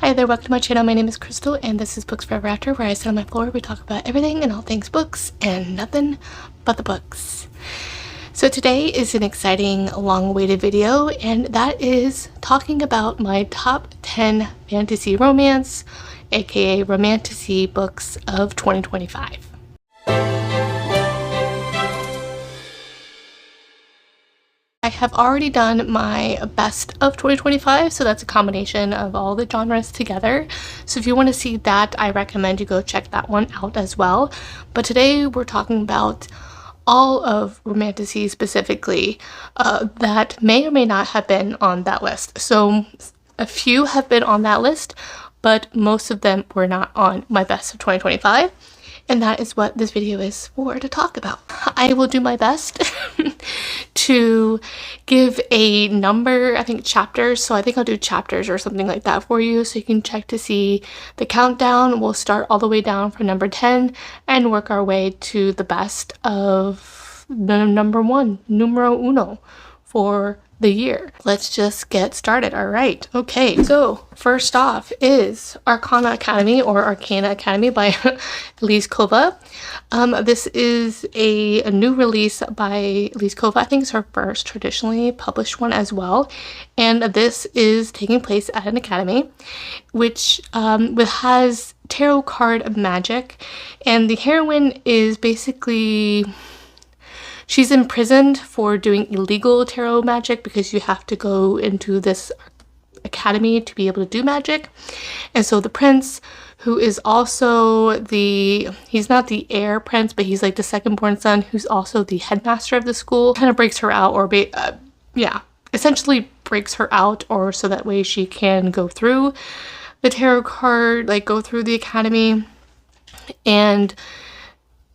Hi there, welcome to my channel. My name is Crystal and this is Books Forever After, where I sit on my floor, we talk about everything and all things books and nothing but the books. So today is an exciting long-awaited video, and that is talking about my top 10 fantasy romance, aka Romantasy books of 2025. I have already done my best of 2025, so that's a combination of all the genres together. So if you want to see that, I recommend you go check that one out as well. But today we're talking about all of Romantasy specifically that may or may not have been on that list. So a few have been on that list, but most of them were not on my best of 2025. And that is what this video is for, to talk about. I will do my best to give a number, I think chapters, so I think I'll do chapters or something like that for you, so you can check to see the countdown. We'll start all the way down from number 10 and work our way to the best of the number one, numero uno, for the year. Let's just get started. All right. Okay. So first off is Arcana Academy, or Arcana Academy by Elise Kova. This is a new release by Elise Kova. I think it's her first traditionally published one as well. And this is taking place at an academy, which has tarot card magic. And the heroine is basically... she's imprisoned for doing illegal tarot magic because you have to go into this academy to be able to do magic. And so the prince, who is also he's not the heir prince, but he's like the second born son, who's also the headmaster of the school, kind of breaks her out, or essentially breaks her out, or so that way she can go through the tarot card, like go through the academy. And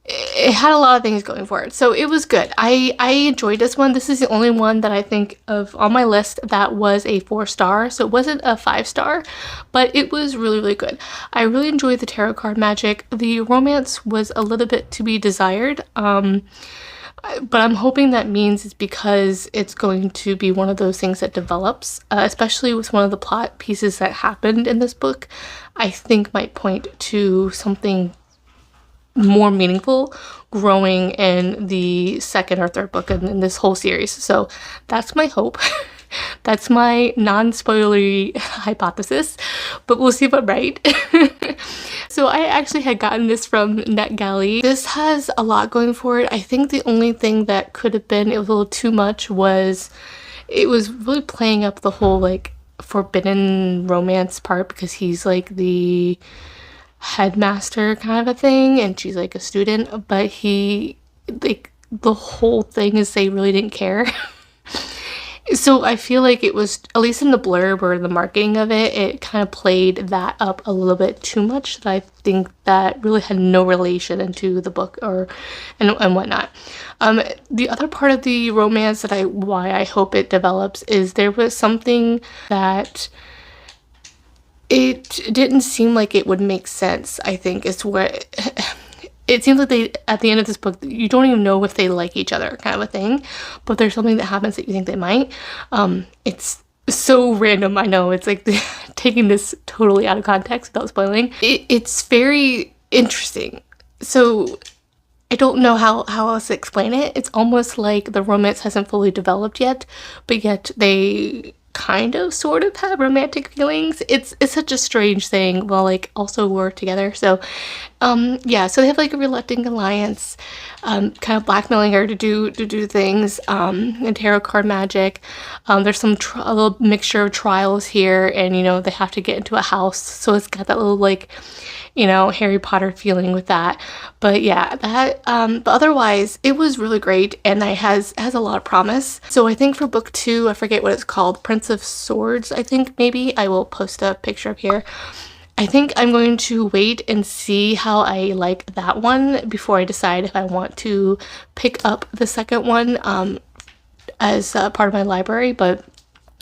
it had a lot of things going for it, so it was good. I enjoyed this one. This is the only one that I think of on my list that was a 4-star, so it wasn't a 5-star, but it was really, really good. I really enjoyed the tarot card magic. The romance was a little bit to be desired, but I'm hoping that means it's because it's going to be one of those things that develops, especially with one of the plot pieces that happened in this book. I think might point to something more meaningful growing in the second or third book in this whole series. So that's my hope. That's my non-spoilery hypothesis, but we'll see if I'm right. So I actually had gotten this from NetGalley. This has a lot going for it. I think the only thing that could have been, it was a little too much, was it was really playing up the whole like forbidden romance part, because he's like the headmaster kind of a thing and she's like a student, but he, like, the whole thing is they really didn't care. So I feel like it was, at least in the blurb or the marketing of it, it kind of played that up a little bit too much, that I think that really had no relation into the book and whatnot. The other part of the romance that why I hope it develops is there was something that it didn't seem like it would make sense, I think, is where it seems like they, at the end of this book, you don't even know if they like each other, kind of a thing, but there's something that happens that you think they might. It's so random, I know, it's like taking this totally out of context without spoiling. It's very interesting. So I don't know how else to explain it. It's almost like the romance hasn't fully developed yet, but yet they kind of sort of have romantic feelings. It's such a strange thing, while like also work together. So yeah, so they have like a reluctant alliance, kind of blackmailing her to do things, and tarot card magic. There's a little mixture of trials here, and you know, they have to get into a house, so it's got that little like, you know, Harry Potter feeling with that. But yeah, that but otherwise it was really great, and it has a lot of promise. So I think for book 2, I forget what it's called, Prince of Swords, I think, maybe I will post a picture up here. I think I'm going to wait and see how I like that one before I decide if I want to pick up the second one as part of my library. But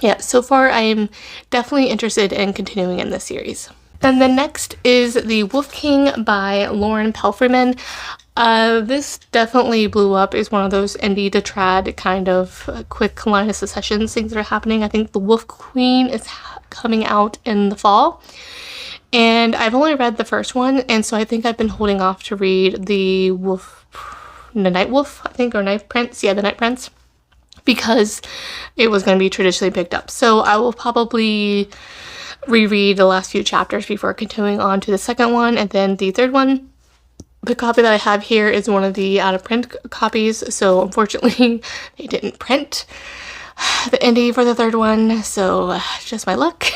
yeah, so far I am definitely interested in continuing in this series. Then the next is The Wolf King by Lauren Pelferman. This definitely blew up. It's one of those indie to trad kind of quick line of secessions things that are happening. I think The Wolf Queen is coming out in the fall. And I've only read the first one, and so I think I've been holding off to read the Night Wolf, I think, or Night Prince. Yeah, the Night Prince, because it was going to be traditionally picked up. So I will probably reread the last few chapters before continuing on to the second one and then the third one. The copy that I have here is one of the out of print copies, so unfortunately they didn't print the indie for the third one, so just my luck.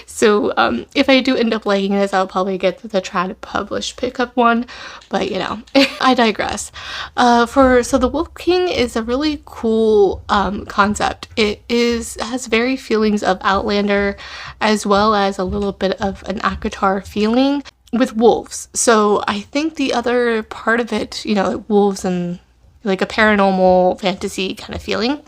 So if I do end up liking this, I'll probably get the trad published pickup one, but you know, I digress. So the Wolf King is a really cool concept. It has very feelings of Outlander, as well as a little bit of an ACOTAR feeling with wolves. So I think the other part of it, you know, like wolves and like a paranormal fantasy kind of feeling.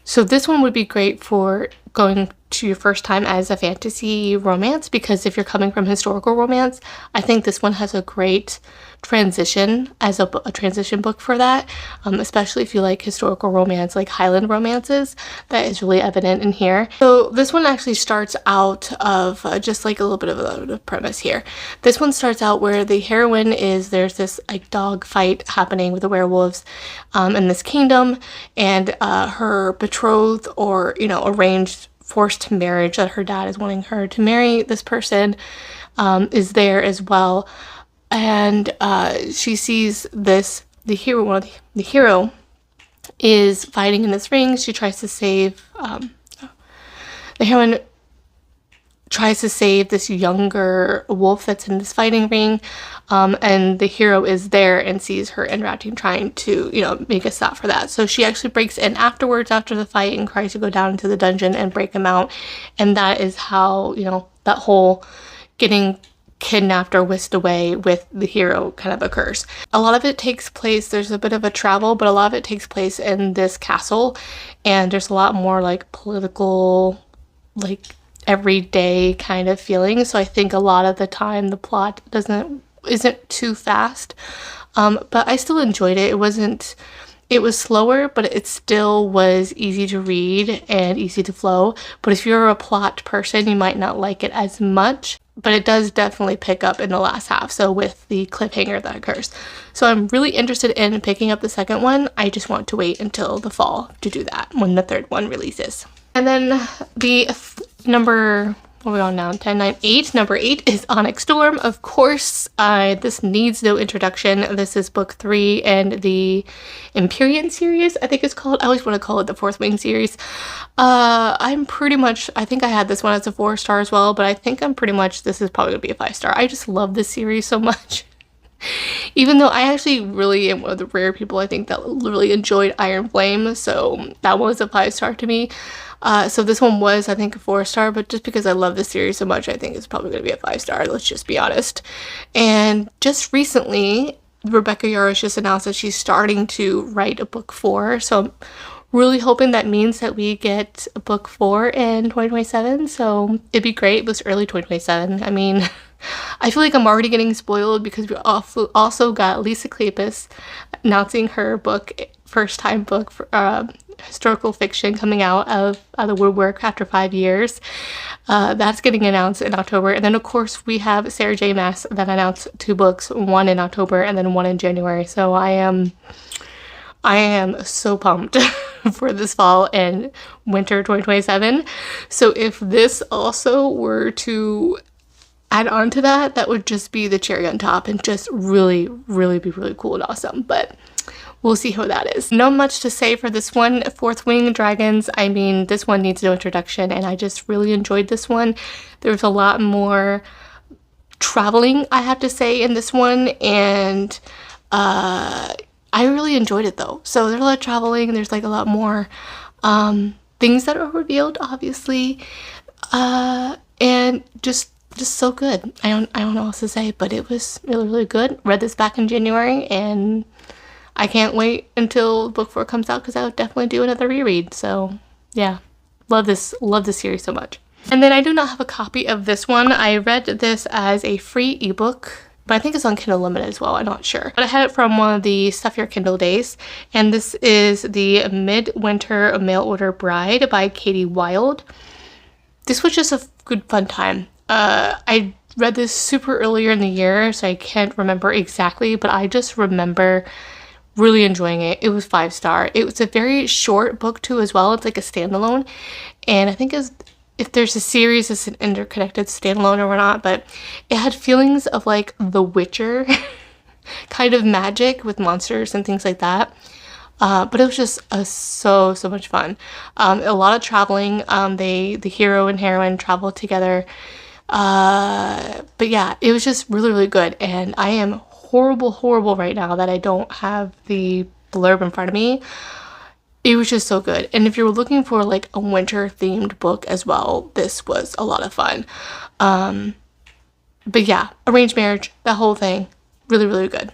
So this one would be great for going to your first time as a fantasy romance, because if you're coming from historical romance, I think this one has a great transition as a transition book for that, especially if you like historical romance, like Highland romances. That is really evident in here. So this one actually starts out of just like a little bit of a premise here. This one starts out where the heroine there's this like dog fight happening with the werewolves in this kingdom, and her betrothed, or you know, arranged forced marriage that her dad is wanting her to marry this person, is there as well. And she sees the hero is fighting in this ring. She tries to save, the heroine tries to save this younger wolf that's in this fighting ring, and the hero is there and sees her interacting, trying to, you know, make a stop for that. So she actually breaks in afterwards, after the fight, and tries to go down into the dungeon and break him out. And that is how, you know, that whole getting kidnapped or whisked away with the hero kind of occurs. A lot of it takes place, there's a bit of a travel, but a lot of it takes place in this castle, and there's a lot more like political, like everyday kind of feeling. So I think a lot of the time the plot isn't too fast, but I still enjoyed it. It was slower, but it still was easy to read and easy to flow. But if you're a plot person, you might not like it as much, but it does definitely pick up in the last half, so with the cliffhanger that occurs. So I'm really interested in picking up the second one. I just want to wait until the fall to do that, when the third one releases. And then the number, what are we on now? 10, 9, 8. Number 8 is Onyx Storm. Of course, this needs no introduction. This is book 3 and the Empyrean series, I think it's called. I always want to call it the Fourth Wing series. I think I had this one as a 4-star as well, but I think this is probably going to be a 5-star. I just love this series so much. Even though I actually really am one of the rare people, I think, that really enjoyed Iron Flame, so that was a 5-star to me. So this one was, I think, a 4-star, but just because I love this series so much, I think it's probably going to be a 5-star, let's just be honest. And just recently, Rebecca Yarros just announced that she's starting to write a book 4, so I'm really hoping that means that we get a book 4 in 2027, so it'd be great. It was early 2027. I mean, I feel like I'm already getting spoiled because we also got Lisa Kleypas announcing her book, first time book for historical fiction coming out of the woodwork after 5 years. That's getting announced in October. And then of course we have Sarah J Maas that announced 2 books, one in October and then one in January. So I am so pumped for this fall and winter 2027. So if this also were to add on to that, that would just be the cherry on top and just really, really be really cool and awesome. But we'll see how that is. Not much to say for this one. Fourth Wing Dragons, I mean, this one needs no introduction, and I just really enjoyed this one. There's a lot more traveling, I have to say, in this one, and I really enjoyed it though. So there's a lot of traveling, and there's like a lot more things that are revealed, obviously, and just so good. I don't know what else to say, but it was really, really good. Read this back in January, and I can't wait until book 4 comes out because I would definitely do another reread. So yeah, love this series so much. And then I do not have a copy of this one. I read this as a free ebook, but I think it's on Kindle Unlimited as well. I'm not sure. But I had it from one of the Stuff Your Kindle days. And this is the Midwinter Mail Order Bride by Katie Wilde. This was just a good fun time. I read this super earlier in the year, so I can't remember exactly, but I just remember really enjoying it. It was 5-star. It was a very short book too as well. It's like a standalone, and I think if there's a series, it's an interconnected standalone or not, but it had feelings of like The Witcher kind of magic with monsters and things like that. But it was just so much fun. A lot of traveling. The hero and heroine travel together. But yeah, it was just really good. And I am horrible right now that I don't have the blurb in front of me. It was just so good. And if you're looking for like a winter themed book as well, this was a lot of fun. But yeah, arranged marriage, that whole thing, really good.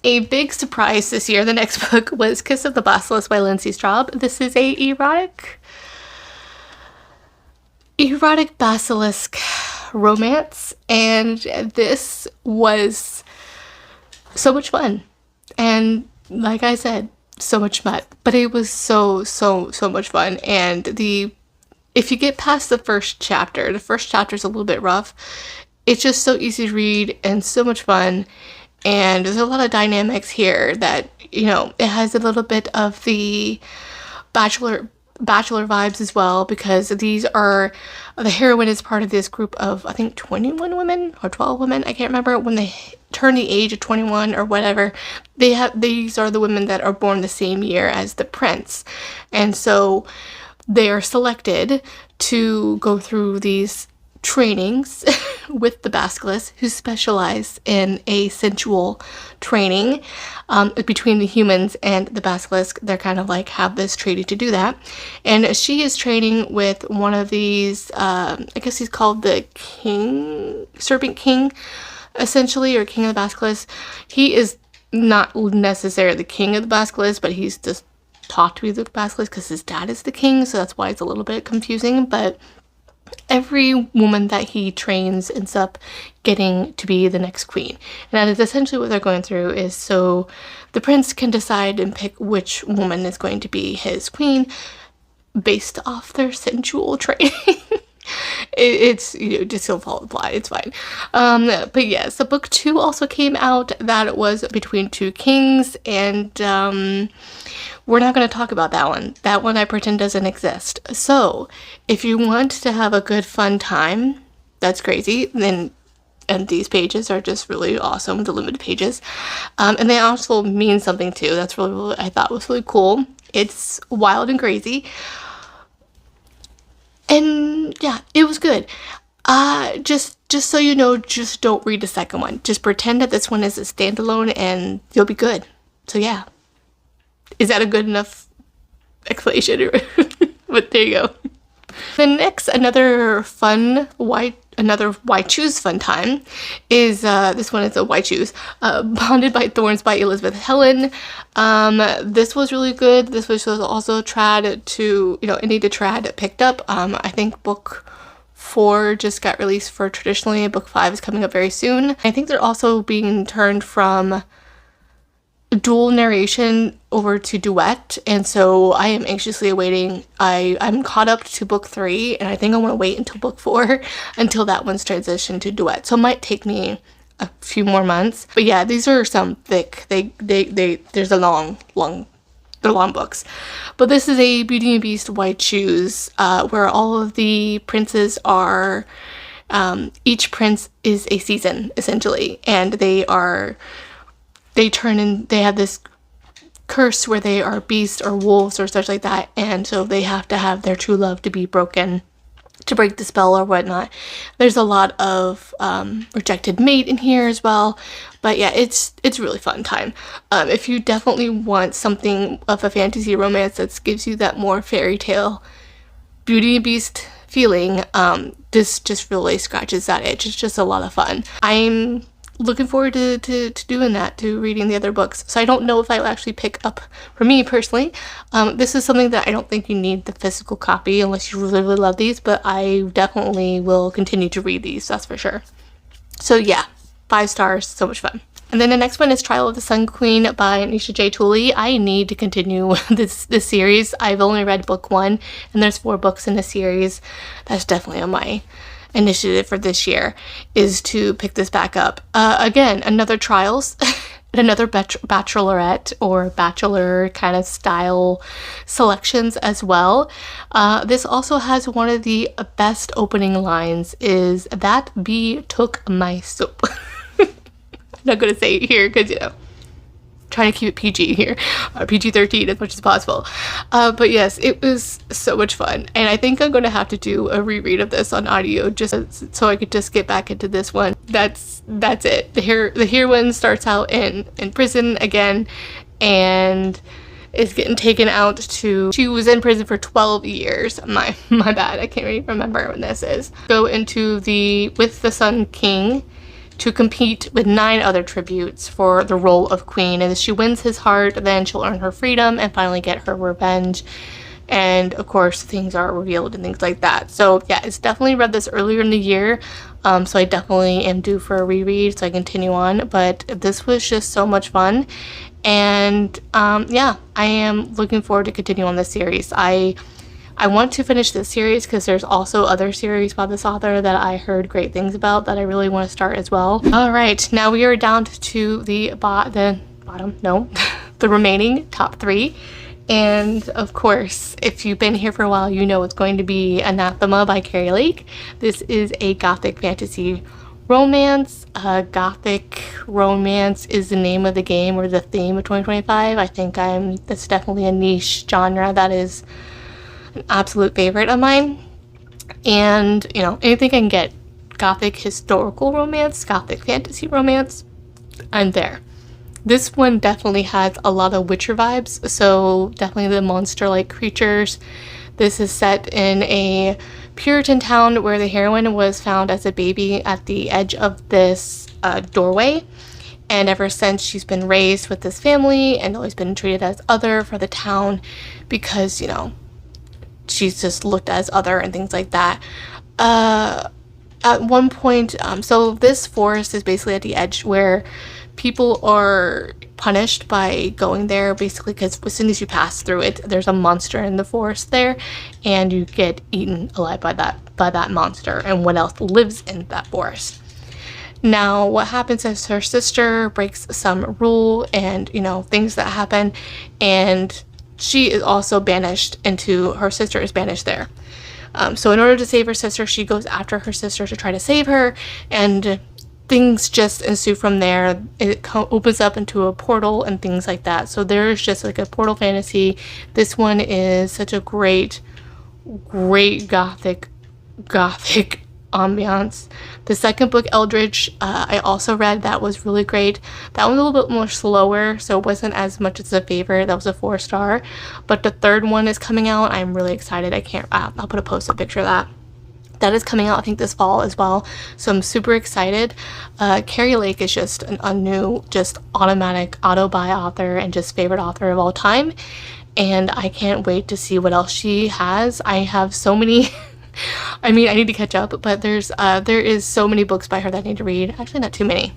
A big surprise this year, the next book was Kiss of the Basilisk by Lindsay Straub. This is a erotic basilisk romance, and this was so much fun. And like I said, so much fun. But it was so much fun. And if you get past the first chapter is a little bit rough. It's just so easy to read and so much fun. And there's a lot of dynamics here that, you know, it has a little bit of the bachelor vibes as well, because the heroine is part of this group of, I think, 21 women or 12 women. I can't remember when they turn the age of 21 or whatever. These are the women that are born the same year as the prince. And so they are selected to go through these trainings with the basilisk, who specialize in a sensual training between the humans and the basilisk. They're kind of like have this treaty to do that, and she is training with one of these I guess he's called the serpent king essentially, or king of the basilisk. He is not necessarily the king of the basilisk, but he's just taught to be the basilisk because his dad is the king, so that's why it's a little bit confusing. But every woman that he trains ends up getting to be the next queen. And that is essentially what they're going through, is so the prince can decide and pick which woman is going to be his queen based off their sensual training. It's, you know, just don't follow the plot. It's fine. But yes, the book 2 also came out. That was Between Two Kings, and we're not going to talk about that one. That one I pretend doesn't exist. So if you want to have a good fun time, that's crazy, and these pages are just really awesome, the limited pages. And they also mean something too. That's really I thought was really cool. It's wild and crazy. And yeah, it was good. Just so you know, just don't read the second one. Just pretend that this one is a standalone and you'll be good. So yeah. Is that a good enough explanation? But there you go. Then next, another why choose fun time is this one is a why choose Bonded by Thorns by Elizabeth Helen. This was really good. This was also trad to, you know, any to trad picked up. I think book 4 just got released for traditionally. Book 5 is coming up very soon. I think they're also being turned from dual narration over to duet, and so I am anxiously awaiting. I'm caught up to book 3, and I think I want to wait until book 4 until that one's transitioned to duet. So it might take me a few more months. But yeah, these are some thick. There's a long they're long books. But this is a Beauty and Beast Why Choose, where all of the princes are each prince is a season essentially, and they have this curse where they are beasts or wolves or such like that, and so they have to have their true love to be broken to break the spell or whatnot. There's a lot of rejected mate in here as well, but yeah, it's really fun time. If you definitely want something of a fantasy romance that gives you that more fairy tale Beauty and Beast feeling, this just really scratches that itch. It's just a lot of fun. I'm looking forward to doing that, to reading the other books. So I don't know if I'll actually pick up, for me personally, this is something that I don't think you need the physical copy unless you really love these, but I definitely will continue to read these, that's for sure. So yeah, 5 stars, so much fun. And then the next one is Trial of the Sun Queen by Nisha J. Tooley. I need to continue this series. I've only read book 1, and there's 4 books in the series. That's definitely on my initiative for this year is to pick this back up. Again, another trials. Another bachelorette or bachelor kind of style selections as well. This also has one of the best opening lines, is "That bee took my soap." I'm not gonna say it here because, you know, trying to keep it PG here, PG-13 as much as possible. But yes, it was so much fun, and I think I'm gonna have to do a reread of this on audio just so I could just get back into this one. That's it. The heroine starts out in prison again, and is getting taken out to. She was in prison for 12 years. My bad. I can't really remember when this is. Go into with the Sun King to compete with 9 other tributes for the role of queen, and if she wins his heart, then she'll earn her freedom and finally get her revenge. And of course things are revealed and things like that. So yeah, it's definitely read this earlier in the year, so I definitely am due for a reread, so I continue on. But this was just so much fun, and yeah, I am looking forward to continue on this series. I want to finish this series because there's also other series by this author that I heard great things about that I really want to start as well. All right, now we are down to the bottom, no, the remaining top 3. And of course, if you've been here for a while, you know it's going to be Anathema by Carrie Lake. This is a gothic fantasy romance. Gothic romance is the name of the game or the theme of 2025. I think that's definitely a niche genre that is an absolute favorite of mine. And, you know, anything I can get, gothic historical romance, gothic fantasy romance, I'm there. This one definitely has a lot of Witcher vibes, so definitely the monster-like creatures. This is set in a Puritan town where the heroine was found as a baby at the edge of this doorway. And ever since, she's been raised with this family and always been treated as other for the town because, you know, she's just looked as other and things like that. At one point, so this forest is basically at the edge where people are punished by going there, basically because as soon as you pass through it, there's a monster in the forest there, and you get eaten alive by that monster and what else lives in that forest. Now, what happens is her sister breaks some rule and, you know, things that happen, and she is also banished her sister is banished there. So in order to save her sister, she goes after her sister to try to save her, and things just ensue from there. It opens up into a portal and things like that. So there's just like a portal fantasy. This one is such a great gothic ambiance. The second book, Eldritch, I also read. That was really great. That was a little bit more slower, so it wasn't as much as a favorite. That was a 4-star. But the third one is coming out. I'm really excited. I'll put a post-up picture of that. That is coming out, I think, this fall as well. So I'm super excited. Carrie Lake is just a new, just automatic auto-buy author and just favorite author of all time. And I can't wait to see what else she has. I have so many... I mean, I need to catch up, but there is so many books by her that I need to read. Actually, not too many.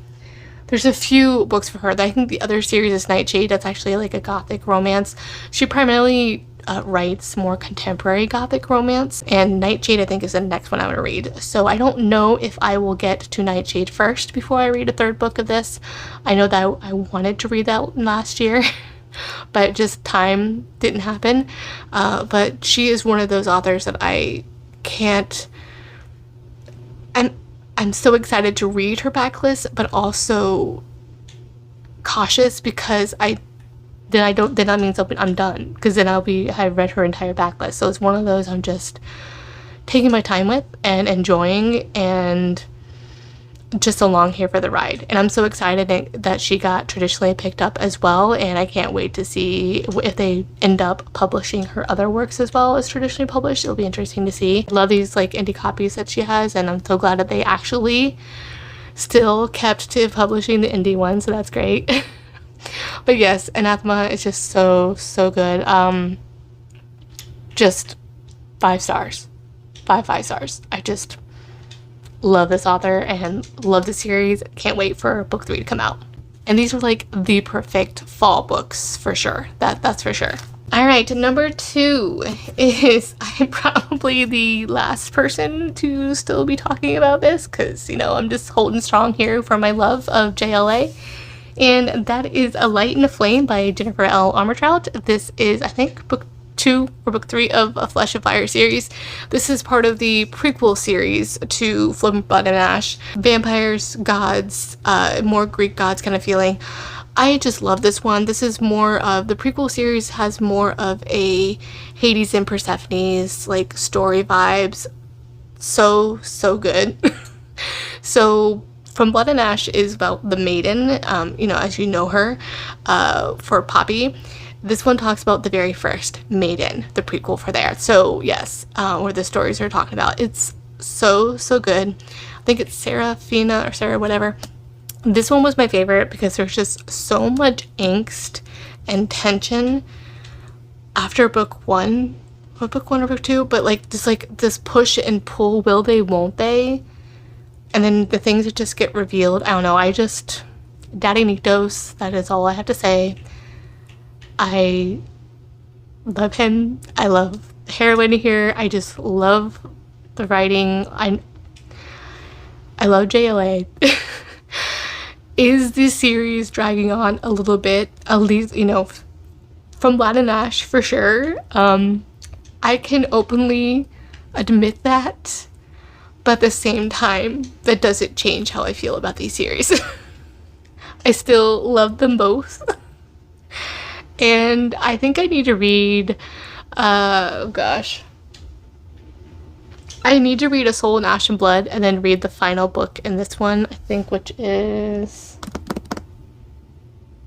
There's a few books for her. I think the other series is Nightshade. That's actually like a gothic romance. She primarily writes more contemporary gothic romance, and Nightshade I think is the next one I'm going to read. So I don't know if I will get to Nightshade first before I read a third book of this. I know that I wanted to read that last year, but just time didn't happen. But she is one of those authors that I can't... I'm so excited to read her backlist, but also cautious because then that means I'm done, because then I've read her entire backlist. So it's one of those I'm just taking my time with and enjoying, and just along here for the ride. And I'm so excited that she got traditionally picked up as well, and I can't wait to see if they end up publishing her other works as well as traditionally published. It'll be interesting to see. I love these like indie copies that she has, and I'm so glad that they actually still kept to publishing the indie one, so that's great. But yes, Anathema is just so good. Just 5 stars. 5 stars. I just love this author and love the series. Can't wait for book 3 to come out. And these are like the perfect fall books for sure. That's for sure. All right, number 2 is I'm probably the last person to still be talking about this because, you know, I'm just holding strong here for my love of JLA. And that is A Light and a Flame by Jennifer L. Armentrout. This is, I think, book 2 or book 3 of a Flesh of Fire series. This is part of the prequel series to Blood and Ash. Vampires, gods, more Greek gods kind of feeling. I just love this one. This is more of, the prequel series has more of a Hades and Persephone's like story vibes. So good. So From Blood and Ash is about the maiden, you know, as you know her, for Poppy. This one talks about the very first maiden, the prequel for there. So yes, where the stories are talking about. It's so good. I think it's Serafina or Sarah, whatever. This one was my favorite because there's just so much angst and tension after book 1. What, book 1 or book 2? But like this push and pull, will they, won't they? And then the things that just get revealed. I don't know, Daddy Niktos, that is all I have to say. I love him. I love the heroine here. I just love the writing. I love JLA. Is this series dragging on a little bit? At least, you know, From Blood and Ash for sure. I can openly admit that, but at the same time, that doesn't change how I feel about these series. I still love them both. And I think I need to read, oh gosh. I need to read A Soul in Ash and Blood and then read the final book in this one, I think, which is,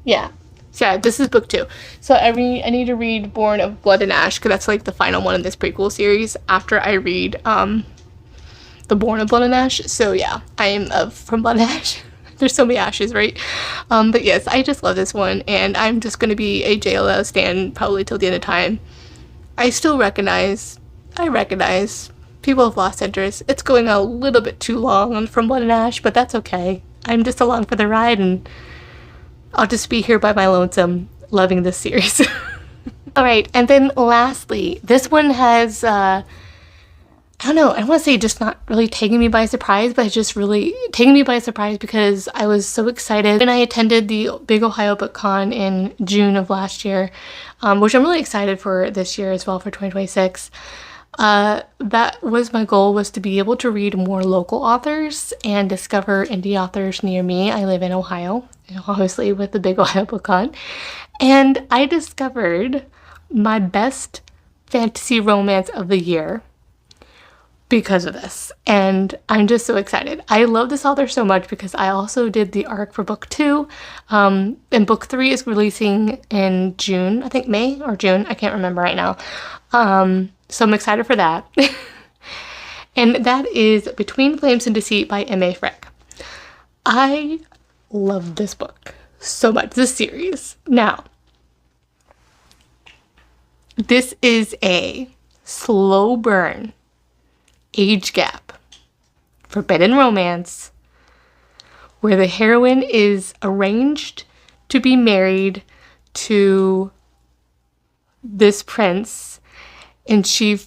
yeah. So yeah, this is book 2. So I need to read Born of Blood and Ash because that's like the final one in this prequel series after I read the Born of Blood and Ash. So yeah, I am From Blood and Ash. There's so many ashes, right? But yes, I just love this one, and I'm just going to be a JLL stan probably till the end of time. I recognize people have lost interest. It's going a little bit too long on From Blood and Ash, but that's okay. I'm just along for the ride, and I'll just be here by my lonesome loving this series. All right, and then lastly, this one has, I don't know, I want to say just not really taking me by surprise, but it's just really taking me by surprise because I was so excited when I attended the Big Ohio Book Con in June of last year, which I'm really excited for this year as well, for 2026. That was my goal, was to be able to read more local authors and discover indie authors near me. I live in Ohio, obviously with the Big Ohio Book Con, and I discovered my best fantasy romance of the year because of this, and I'm just so excited. I love this author so much because I also did the arc for book 2, and book 3 is releasing in June, I think May or June, I can't remember right now. So I'm excited for that. And that is Between Flames and Deceit by M.A. Frick. I love this book so much, this series. Now, this is a slow burn, age gap, forbidden romance, where the heroine is arranged to be married to this prince, and she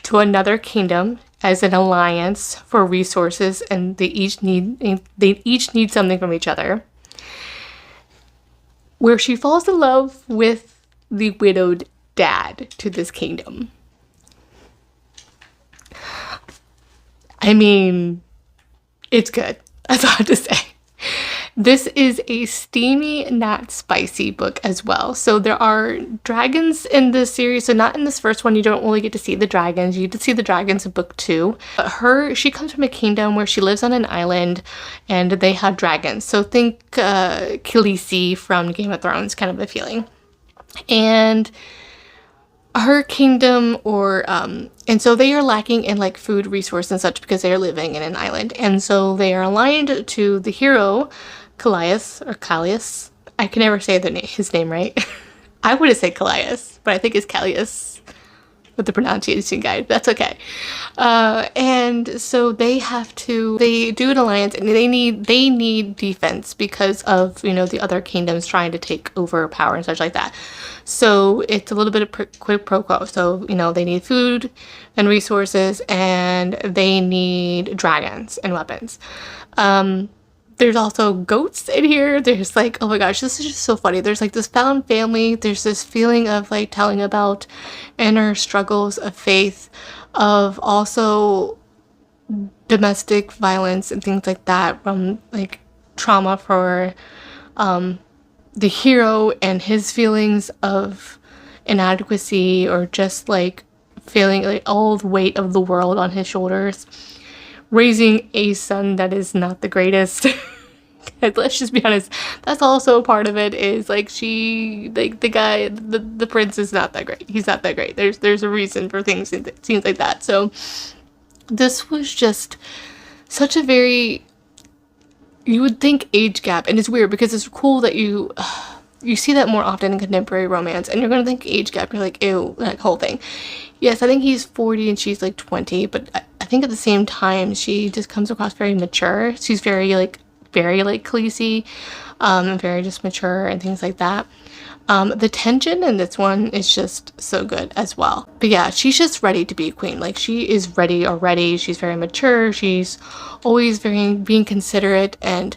to another kingdom as an alliance for resources, and they each need something from each other, where she falls in love with the widowed dad to this kingdom. I mean, it's good. That's all I have to say. This is a steamy, not spicy book as well. So there are dragons in this series. So not in this first one, you don't really get to see the dragons. You get to see the dragons in book 2. But she comes from a kingdom where she lives on an island and they have dragons. So think Khaleesi from Game of Thrones kind of a feeling. And her kingdom, and so they are lacking in like food resource and such because they are living in an island. And so they are aligned to the hero, Callias. I can never say his name right. I would have said Callias, but I think it's Callias. with the pronunciation guide. That's okay. And so they do an alliance, and they need defense because of, you know, the other kingdoms trying to take over power and such like that. So it's a little bit of quid pro quo. So, you know, they need food and resources, and they need dragons and weapons. There's also goats in here. There's like, oh my gosh, this is just so funny. There's like this found family. There's this feeling of like telling about inner struggles of faith, of also domestic violence and things like that, from like trauma for the hero and his feelings of inadequacy, or just like feeling like all the weight of the world on his shoulders, raising a son that is not the greatest. Let's just be honest, that's also part of it, is like the prince is not that great. He's not that great. There's a reason for things like that. So this was just such a very, you would think, age gap, and it's weird because it's cool that you see that more often in contemporary romance, and you're gonna think age gap, you're like, ew, that whole thing. Yes, I think he's 40 and she's like 20, but I think at the same time she just comes across very mature. She's very Khaleesi, and very just mature and things like that. The tension in this one is just so good as well. But yeah, she's just ready to be a queen. Like, she is ready already. She's very mature. She's always being considerate and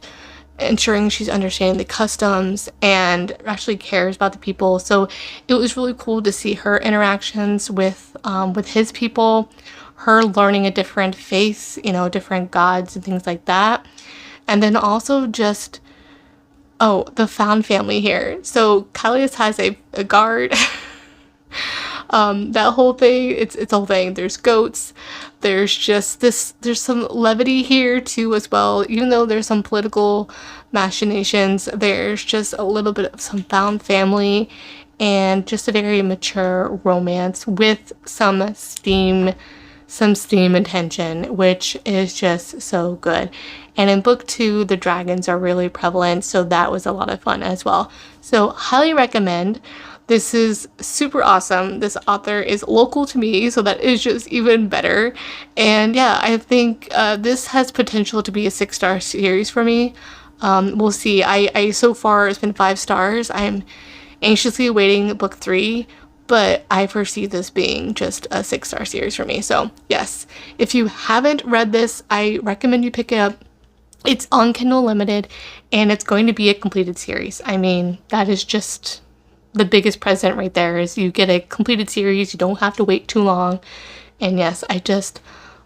ensuring she's understanding the customs, and actually cares about the people. So it was really cool to see her interactions with his people, her learning a different faith, you know, different gods and things like that. And then also just, oh, the found family here. So Callias has a guard. That whole thing, it's a whole thing. There's goats. There's just there's some levity here too as well. Even though there's some political machinations, there's just a little bit of some found family, and just a very mature romance with some steam and tension, which is just so good. And in book 2, the dragons are really prevalent, so that was a lot of fun as well. So highly recommend. This is super awesome. This author is local to me, so that is just even better. And yeah, I think this has potential to be a 6-star series for me. We'll see. I so far it's been 5 stars. I'm anxiously awaiting book 3, but I foresee this being just a 6-star series for me. So yes, if you haven't read this, I recommend you pick it up. It's on Kindle Limited, and it's going to be a completed series. I mean, that is just the biggest present right there, is you get a completed series. You don't have to wait too long. And yes, I just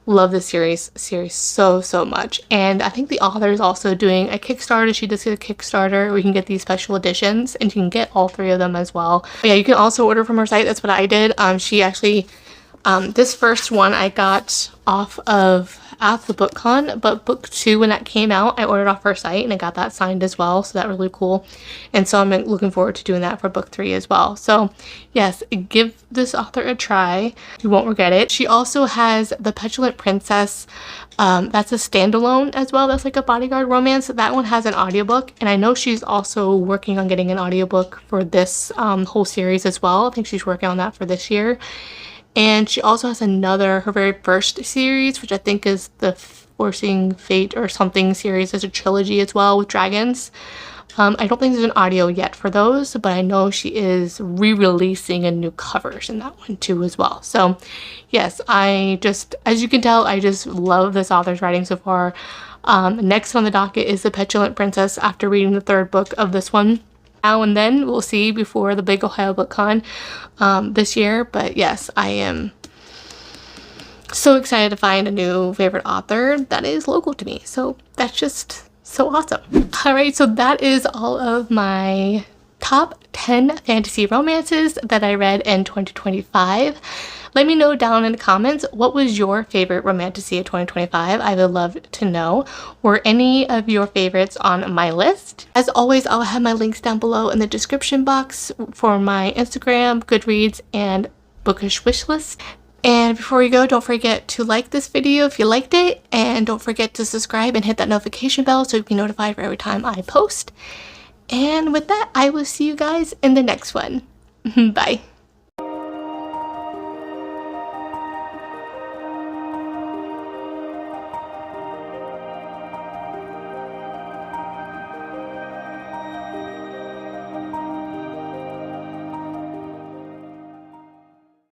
love this series so much. And I think the author is also doing a Kickstarter. She does a Kickstarter where you can get these special editions, and you can get all 3 of them as well. But yeah, you can also order from her site. That's what I did. She actually, this first one I got off of at the BookCon, but book 2, when that came out, I ordered off her site and I got that signed as well, so that was really cool. And so I'm looking forward to doing that for book 3 as well. So yes, give this author a try. You won't regret it. She also has The Petulant Princess. That's a standalone as well. That's like a bodyguard romance. That one has an audiobook, and I know she's also working on getting an audiobook for this whole series as well. I think she's working on that for this year. And she also has her very first series, which I think is the Forcing Fate or something series, as a trilogy as well with dragons. I don't think there's an audio yet for those, but I know she is re-releasing a new covers in that one too as well. So yes, as you can tell, I just love this author's writing so far. Next on the docket is The Petulant Princess, after reading the 3rd book of this one. Now and then we'll see before the big Ohio BookCon this year. But yes, I am so excited to find a new favorite author that is local to me. So that's just so awesome. All right, so that is all of my top 10 fantasy romances that I read in 2025. Let me know down in the comments, what was your favorite Romantasy of 2025? I would love to know. Were any of your favorites on my list? As always, I'll have my links down below in the description box for my Instagram, Goodreads, and bookish wishlist. And before you go, don't forget to like this video if you liked it, and don't forget to subscribe and hit that notification bell so you can be notified for every time I post. And with that, I will see you guys in the next one. Bye.